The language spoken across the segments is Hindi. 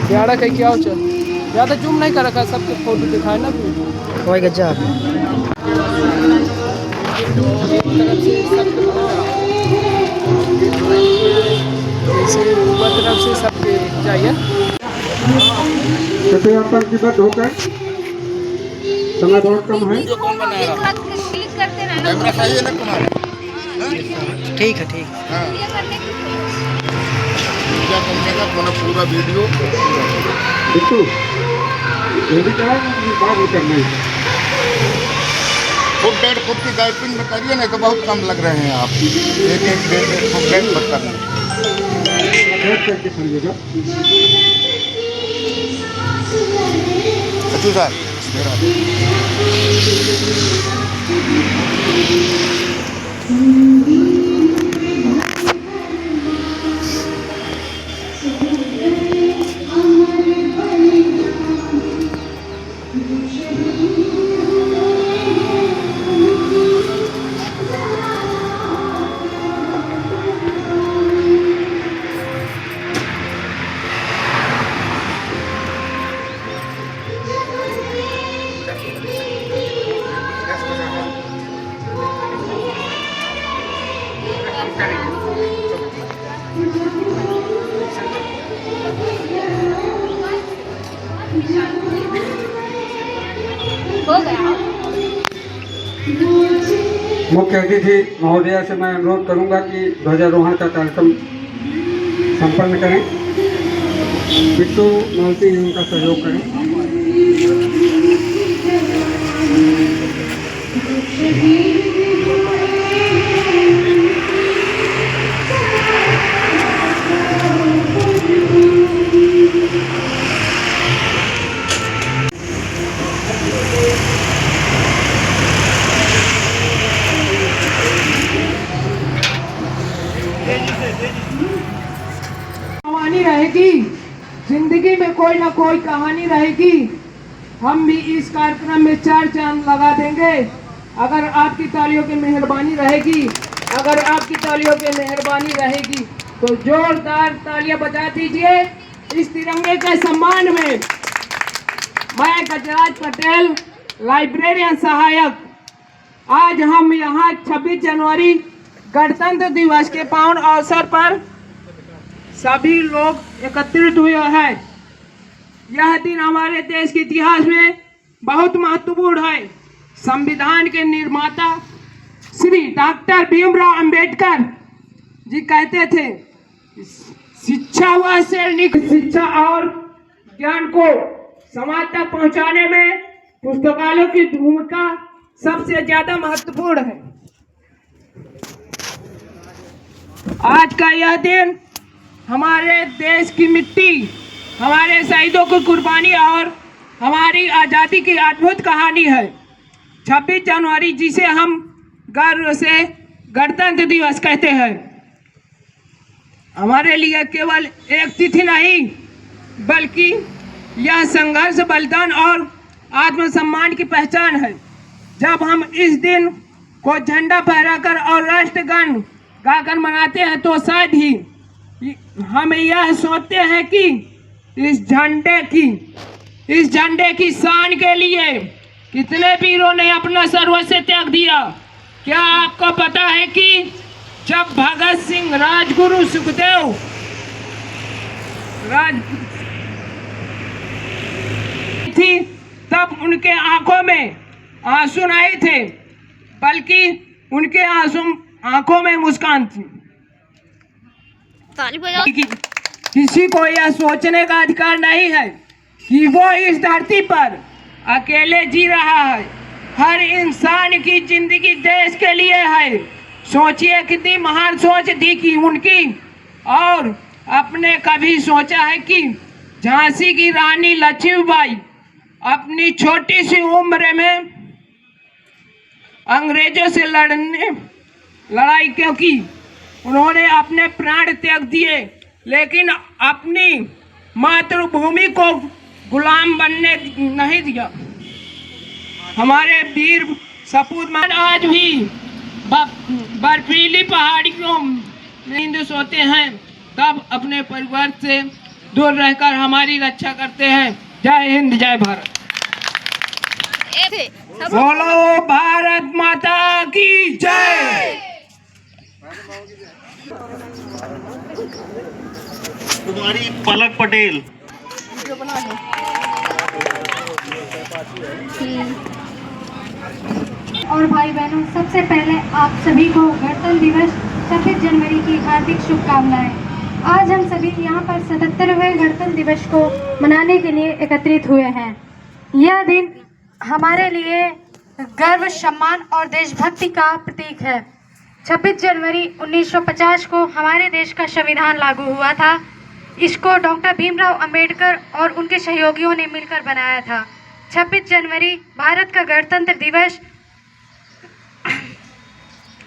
प्यारा का क्या हो चल ज़्यादा जूम नहीं कर रखा, सबके फोटो दिखाए ना कोई गजब ऊपर तरफ से सबके चाहिए। कृपया पंक्तिबद्ध होकर, समय बहुत कम है। कौन बनाएगा? क्लिक करते रहना। कैमरा सही है ना तुम्हारा? ठीक है ठीक। क्या करेगा अपना पूरा वीडियो बिट्टू ये भी क्या बात नहीं करना है। फुट 1.5 फुट की गाइपिंग में करिए ना तो बहुत कम लग रहे हैं आप। 1-1 फुट 1.5 फुट करना बैठ करके समझेगा। अच्छी सर हो गया। मुख्य अतिथि महोदया से मैं अनुरोध करूंगा कि ध्वजारोहण का कार्यक्रम संपन्न करें। बिट्टू मालती उनका सहयोग करें। कहानी रहेगी, जिंदगी में कोई ना कोई कहानी रहेगी। हम भी इस कार्यक्रम में 4 चांद लगा देंगे अगर आपकी तालियों की मेहरबानी रहेगी। अगर आपकी तालियों की मेहरबानी रहेगी तो जोरदार तालियां बजा दीजिए इस तिरंगे के सम्मान में। मैं गजराज पटेल, लाइब्रेरियन सहायक। आज हम यहाँ 26 जनवरी गणतंत्र दिवस के पावन अवसर पर सभी लोग एकत्रित हुए हैं। यह दिन हमारे देश के इतिहास में बहुत महत्वपूर्ण है। संविधान के निर्माता श्री डॉक्टर भीमराव अंबेडकर जी कहते थे, शिक्षा व शैक्षणिक शिक्षा और ज्ञान को समाज तक पहुंचाने में पुस्तकालयों की भूमिका सबसे ज्यादा महत्वपूर्ण है। आज का यह दिन हमारे देश की मिट्टी, हमारे शहीदों की कुर्बानी और हमारी आज़ादी की अद्भुत कहानी है। 26 जनवरी जिसे हम गर्व से गणतंत्र दिवस कहते हैं, हमारे लिए केवल एक तिथि नहीं बल्कि यह संघर्ष, बलिदान और आत्मसम्मान की पहचान है। जब हम इस दिन को झंडा फहराकर और राष्ट्रगान गाकर मनाते हैं तो शायद ही हम यह सोचते हैं कि इस झंडे की शान के लिए कितने वीरों ने अपना सर्वस्व त्याग दिया। क्या आपको पता है कि जब भगत सिंह, राजगुरु, सुखदेव थी तब उनके आंखों में आंसू नहीं थे बल्कि उनके आंखों में मुस्कान थी। किसी को यह सोचने का अधिकार नहीं है कि वो इस धरती पर अकेले जी रहा है। हर इंसान की जिंदगी देश के लिए है। सोचिए कितनी महान सोच थी कि उनकी, और आपने कभी सोचा है कि झांसी की रानी लक्ष्मीबाई अपनी छोटी सी उम्र में अंग्रेजों से लड़ाई क्यों की? उन्होंने अपने प्राण त्याग दिए लेकिन अपनी मातृभूमि को गुलाम बनने नहीं दिया। हमारे वीर सपूत मान आज भी बर्फीली पहाड़ियों में नींद सोते हैं तब अपने परिवार से दूर रहकर हमारी रक्षा करते हैं। जय हिंद, जय भारत। बोलो भारत माता की जय। कुमारी पलक पटेल। और भाई बहनों, सबसे पहले आप सभी को गणतंत्र दिवस 26 जनवरी की हार्दिक शुभकामनाएं। आज हम सभी यहाँ पर 77वें गणतंत्र दिवस को मनाने के लिए एकत्रित हुए हैं। यह दिन हमारे लिए गर्व, सम्मान और देशभक्ति का प्रतीक है। 26 जनवरी 1950 को हमारे देश का संविधान लागू हुआ था। इसको डॉक्टर भीमराव अंबेडकर और उनके सहयोगियों ने मिलकर बनाया था। 26 जनवरी भारत का गणतंत्र दिवस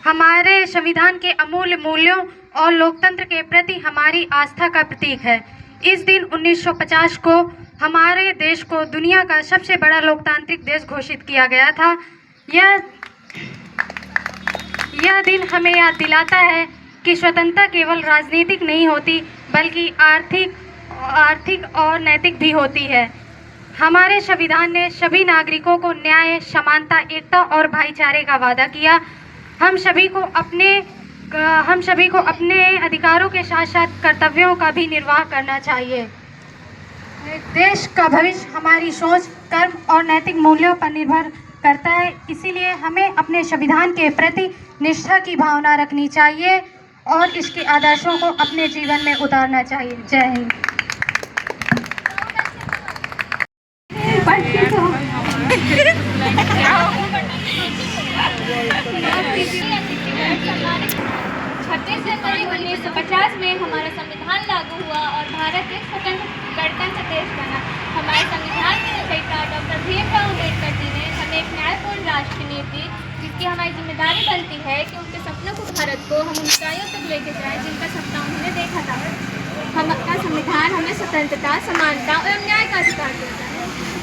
हमारे संविधान के अमूल्य मूल्यों और लोकतंत्र के प्रति हमारी आस्था का प्रतीक है। इस दिन 1950 को हमारे देश को दुनिया का सबसे बड़ा लोकतांत्रिक देश घोषित किया गया था। यह दिन हमें याद दिलाता है कि स्वतंत्रता केवल राजनीतिक नहीं होती, बल्कि आर्थिक और नैतिक भी होती है। हमारे संविधान ने सभी नागरिकों को न्याय, समानता, एकता और भाईचारे का वादा किया। हम सभी को अपने अधिकारों के साथ साथ कर्तव्यों का भी निर्वाह करना चाहिए। देश का भविष्य हमारी सोच, कर्म और नैतिक मूल्यों पर निर्भर करता है। इसीलिए हमें अपने संविधान के प्रति निष्ठा की भावना रखनी चाहिए और इसके आदर्शों को अपने जीवन में उतारना चाहिए। जय हिंद। 26 जनवरी 1950 में हमारा संविधान लागू हुआ और भारत एक स्वतंत्र गणतंत्र देश बना। हमारे संविधान के रचयिता डॉक्टर भीमराव अम्बेडकर जी ने हमें एक न्यायपूर्ण राष्ट्र नीति, जिसकी हमारी जिम्मेदारी बनती है कि उनके सपनों को, भारत को हम ऊंचाइयों तक लेके जाएं जिनका सपना उन्होंने देखा था। हमारा संविधान हमें स्वतंत्रता, समानता और न्याय का अधिकार देता है।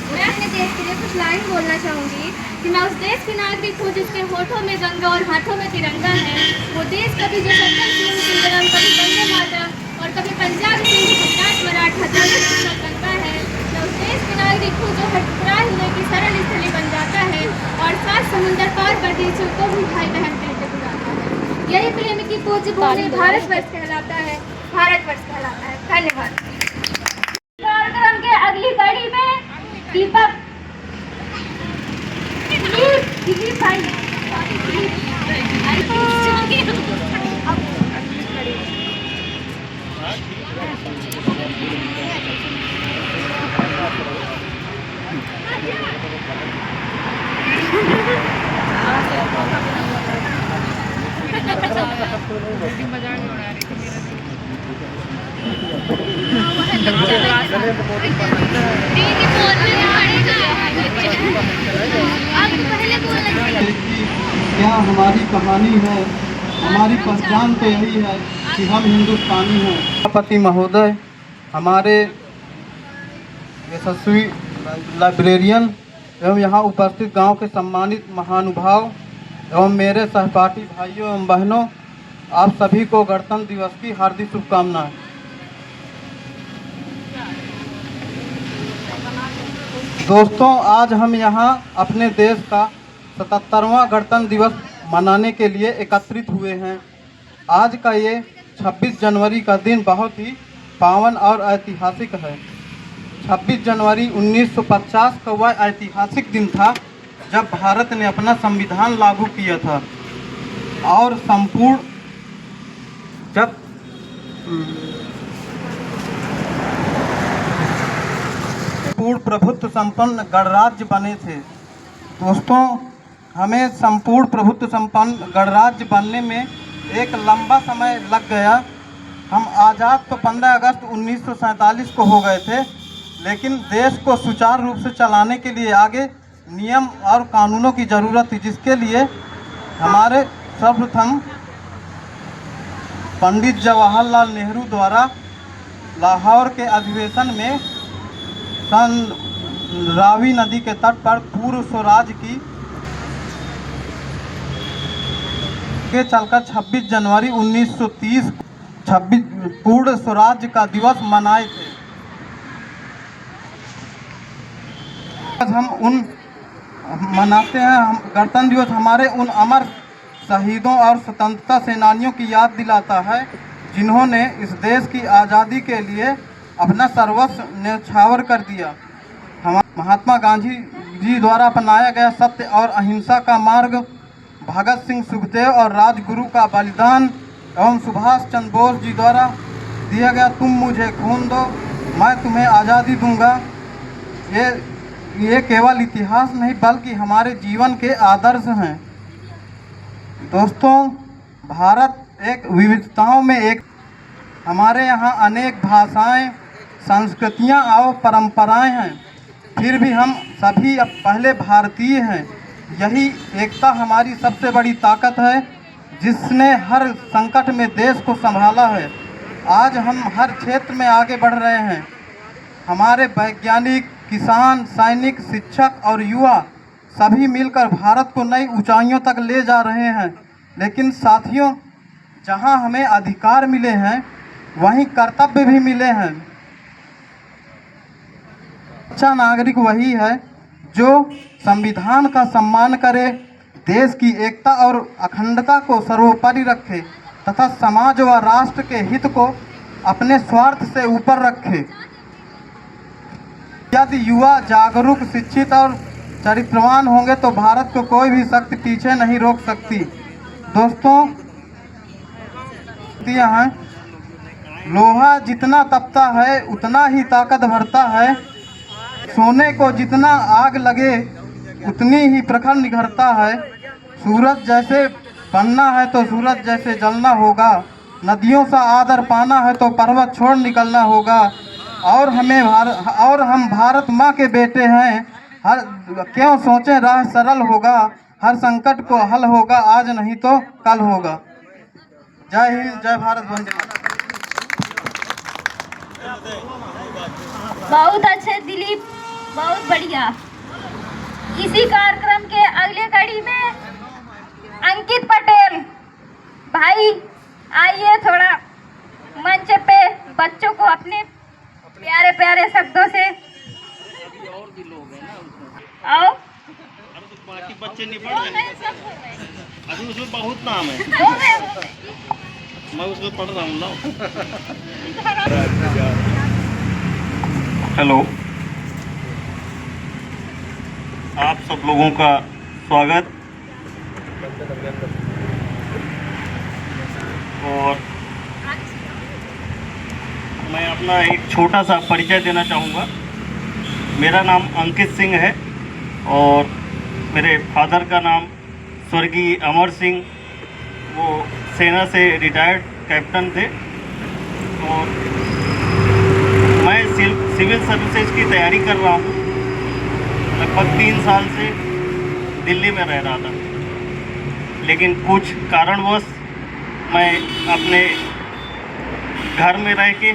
मैं अपने देश के लिए कुछ लाइन बोलना चाहूँगी कि मैं उस देश की नागरिक हूँ जिसके होठों में गंगा और हाथों में तिरंगा है। वो देश कभी जो सत्यम सिंह सुंदरम, कभी वंदे मातरम और कभी पंजाब सिंह गुजरात मराठा गंगा है। मैं उस देश की नागरिक हूँ जो हर टुकड़ा हिलने की सरल स्थली बन जाता है और 7 समुंदर पार कर देशों को भी भाई बहन कहते बुलाता है। यही प्रेम की पूज्य भूमि भारतवर्ष कहलाता है, भारतवर्ष कहलाता है। धन्यवाद। कार्यक्रम के अगली कड़ी में दीपक क्या हमारी कहानी है, हमारी पहचान तो यही है कि हम हिंदुस्तानी हैं। सभापति महोदय, हमारे यशस्वी लाइब्रेरियन एवं यहाँ उपस्थित गांव के सम्मानित महानुभाव एवं मेरे सहपाठी भाइयों एवं बहनों, आप सभी को गणतंत्र दिवस की हार्दिक शुभकामनाएं। दोस्तों, आज हम यहाँ अपने देश का 77वां गणतंत्र दिवस मनाने के लिए एकत्रित हुए हैं। आज का ये 26 जनवरी का दिन बहुत ही पावन और ऐतिहासिक है। 26 जनवरी 1950 का वह ऐतिहासिक दिन था जब भारत ने अपना संविधान लागू किया था और पूर्ण प्रभुत्व संपन्न गणराज्य बने थे। दोस्तों, हमें संपूर्ण प्रभुत्व संपन्न गणराज्य बनने में एक लंबा समय लग गया। हम आज़ाद तो 15 अगस्त 1947 को हो गए थे, लेकिन देश को सुचारू रूप से चलाने के लिए आगे नियम और कानूनों की ज़रूरत थी, जिसके लिए हमारे सर्वप्रथम पंडित जवाहरलाल नेहरू द्वारा लाहौर के अधिवेशन में रावी नदी के तट पर पूर्व स्वराज की के चलकर 26 जनवरी 1930 पूर्ण स्वराज का दिवस मनाए थे। आज हम उन मनाते हैं, हम गणतंत्र दिवस हमारे उन अमर शहीदों और स्वतंत्रता सेनानियों की याद दिलाता है जिन्होंने इस देश की आज़ादी के लिए अपना सर्वस्व न्यौछावर कर दिया। हम महात्मा गांधी जी द्वारा अपनाया गया सत्य और अहिंसा का मार्ग, भगत सिंह, सुखदेव और राजगुरु का बलिदान एवं सुभाष चंद्र बोस जी द्वारा दिया गया तुम मुझे खून दो मैं तुम्हें आज़ादी दूंगा, ये केवल इतिहास नहीं बल्कि हमारे जीवन के आदर्श हैं। दोस्तों, भारत एक विविधताओं में एक, हमारे यहाँ अनेक भाषाएं, संस्कृतियाँ और परंपराएं हैं, फिर भी हम सभी अब पहले भारतीय हैं। यही एकता हमारी सबसे बड़ी ताकत है जिसने हर संकट में देश को संभाला है। आज हम हर क्षेत्र में आगे बढ़ रहे हैं। हमारे वैज्ञानिक, किसान, सैनिक, शिक्षक और युवा सभी मिलकर भारत को नई ऊंचाइयों तक ले जा रहे हैं। लेकिन साथियों, जहां हमें अधिकार मिले हैं वहीं कर्तव्य भी मिले हैं। अच्छा नागरिक वही है जो संविधान का सम्मान करे, देश की एकता और अखंडता को सर्वोपरि रखे तथा समाज व राष्ट्र के हित को अपने स्वार्थ से ऊपर रखे। यदि युवा जागरूक, शिक्षित और चरित्रवान होंगे तो भारत को कोई भी शक्ति पीछे नहीं रोक सकती। दोस्तों, हैं लोहा जितना तपता है उतना ही ताकत भरता है, सोने को जितना आग लगे उतनी ही प्रखर निखरता है। सूरज जैसे बनना है तो सूरज जैसे जलना होगा, नदियों सा आदर पाना है तो पर्वत छोड़ निकलना होगा। और हम भारत माँ के बेटे हैं, हर क्यों सोचें राह सरल होगा, हर संकट को हल होगा आज नहीं तो कल होगा। जय हिंद, जय भारत, वंदे मातरम। बहुत अच्छे दिलीप, बहुत बढ़िया। इसी कार्यक्रम के अगले कड़ी में अंकित पटेल भाई आइए, थोड़ा मंच पे बच्चों को अपने प्यारे प्यारे शब्दों से आओ। बाकी बच्चे नहीं पढ़ रहे, अभी उसमें बहुत नाम है, मैं उसमें पढ़ रहा हूँ। हेलो, आप सब लोगों का स्वागत। और मैं अपना एक छोटा सा परिचय देना चाहूँगा। मेरा नाम अंकित सिंह है और मेरे फादर का नाम स्वर्गीय अमर सिंह, वो सेना से रिटायर्ड कैप्टन थे। और मैं सिविल सर्विसेज की तैयारी कर रहा हूँ। लगभग 3 साल से दिल्ली में रह रहा था, लेकिन कुछ कारणवश मैं अपने घर में रह के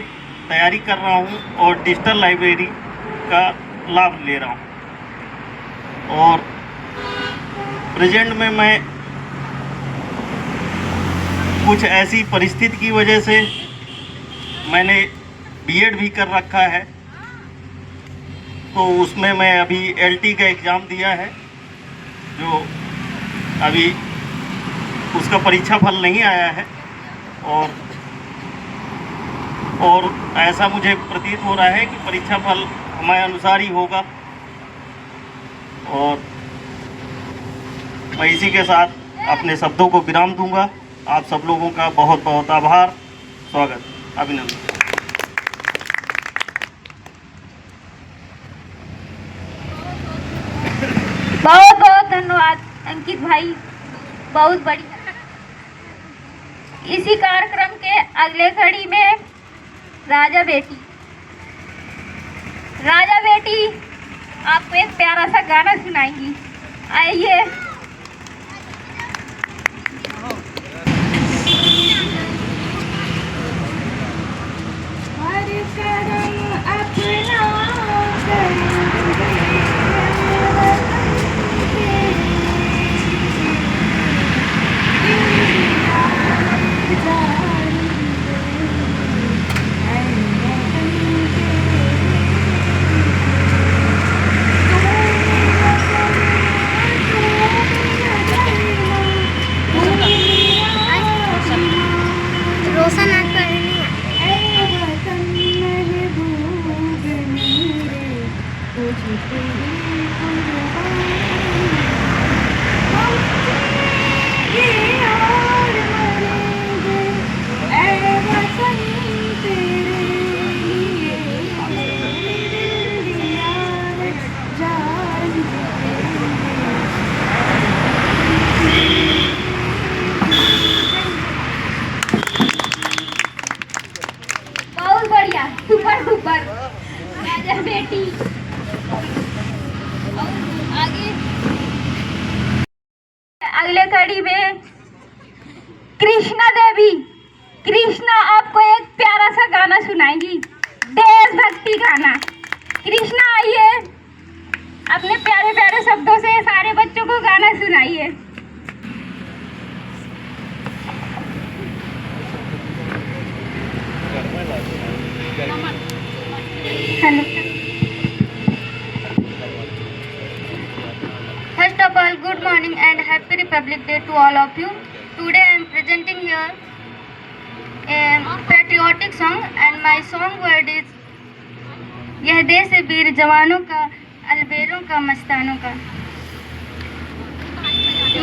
तैयारी कर रहा हूँ और डिजिटल लाइब्रेरी का लाभ ले रहा हूँ। और प्रेजेंट में मैं कुछ ऐसी परिस्थिति की वजह से मैंने बीएड भी कर रखा है, तो उसमें मैं अभी एलटी का एग्ज़ाम दिया है, जो अभी उसका परीक्षा फल नहीं आया है। और ऐसा मुझे प्रतीत हो रहा है कि परीक्षा फल हमारे अनुसार ही होगा। और मैं इसी के साथ अपने शब्दों को विराम दूंगा। आप सब लोगों का बहुत बहुत आभार, स्वागत, अभिनंदन। बहुत बहुत धन्यवाद अंकित भाई, बहुत बढ़िया। इसी कार्यक्रम के अगले कड़ी में राजा बेटी आपको एक प्यारा सा गाना सुनाएंगी। आइए। है बेटी। और आगे अगले कड़ी में कृष्णा देवी, कृष्णा आपको एक प्यारा सा गाना सुनाएंगी, देशभक्ति गाना। कृष्णा आइए, अपने प्यारे प्यारे शब्दों से सारे बच्चों को गाना सुनाइए। Hello. First of all, good morning and happy Republic Day to all of you. Today I am presenting here a patriotic song and my song word is यह देश है वीर जवानों का, अलबेलों का, मस्तानों का।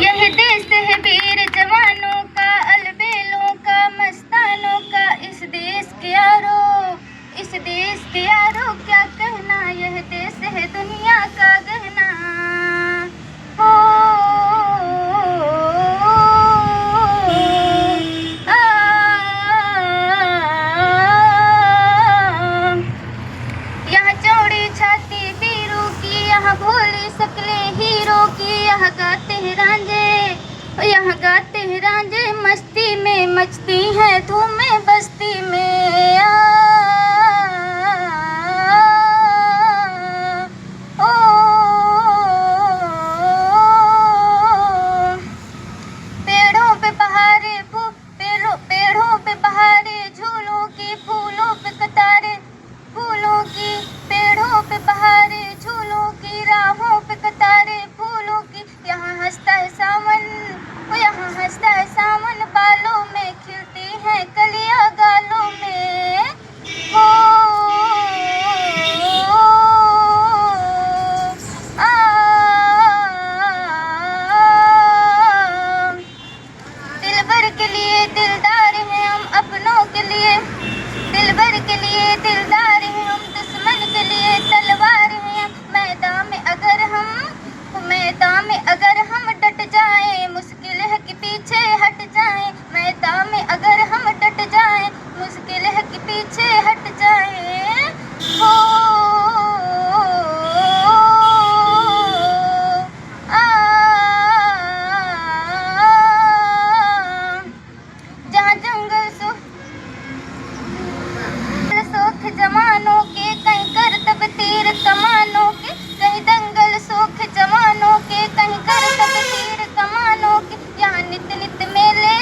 यह देश है वीर जवानों का, अलबेलों का, मस्तानों का। इस देश के यारो क्या कहना, यह देश है दुनिया का गहना। हो यहाँ चौड़ी छाती वीरों की, यहाँ भोली शक्लें हीरो की। यहाँ गाते हैं रांझे, यहाँ गाते हैं रांझे, मस्ती में मचती हैं धूमें बस्ती में। पेड़ों पे बहारे झूलों की, फूलों पे कतारे फूलों की। पेड़ों पे बहारे झूलों की, राहों पे कतारे फूलों की। यहाँ हंसता है सावन, यहाँ हंसता है सावन, बालों में खिलती हैं कलियां गालों में। हो दिलबर के लिए दिलदार हैं हम, अपनों के लिए दिलबर के लिए दिलदार हैं हम, दुश्मन के लिए तलवार हैं हम। मैदान में अगर हम डट जाएं, मुश्किल है कि पीछे हट जाएं। मैदान में अगर हम डट जाएं, मुश्किल है कि पीछे हट जाएं। हो जहाँ जंगल सोख जवानों के, कहीं करतब तीर कमानों के। कहीं दंगल सोख जवानों के, कहीं करतब तीर कमानों के। यहाँ नित नित मेले,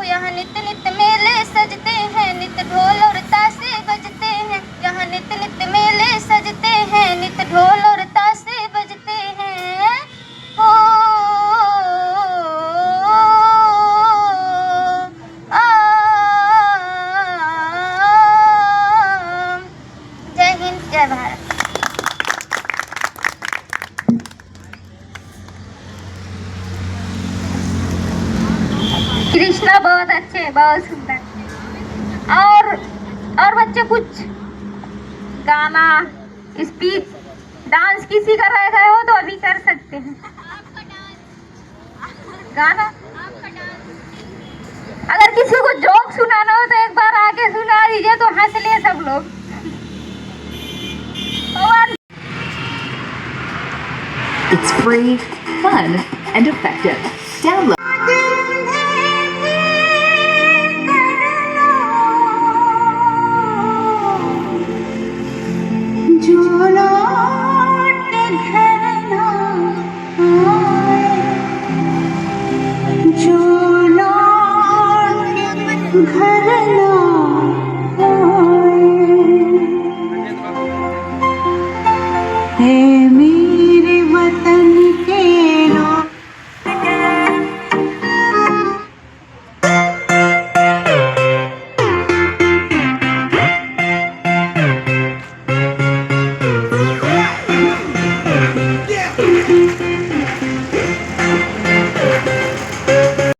यहाँ नित नित मेले सजते हैं, नित ढोल और ताशे बजते हैं। यहाँ नित नित मेले सजते हैं, नित ढोल और ताशे बजते हैं। हो जय हिंद, जय भारत। कृष्णा बहुत अच्छे, बहुत सुंदर। और बच्चे कुछ गाना, स्पीच, डांस किसी का रह गए हो तो अभी कर सकते हैं। गाना अगर किसी को जोक सुनाना हो तो एक बार आके सुना दीजिए तो हंस ले सब लोग। It's free, fun, and effective. Download. Hey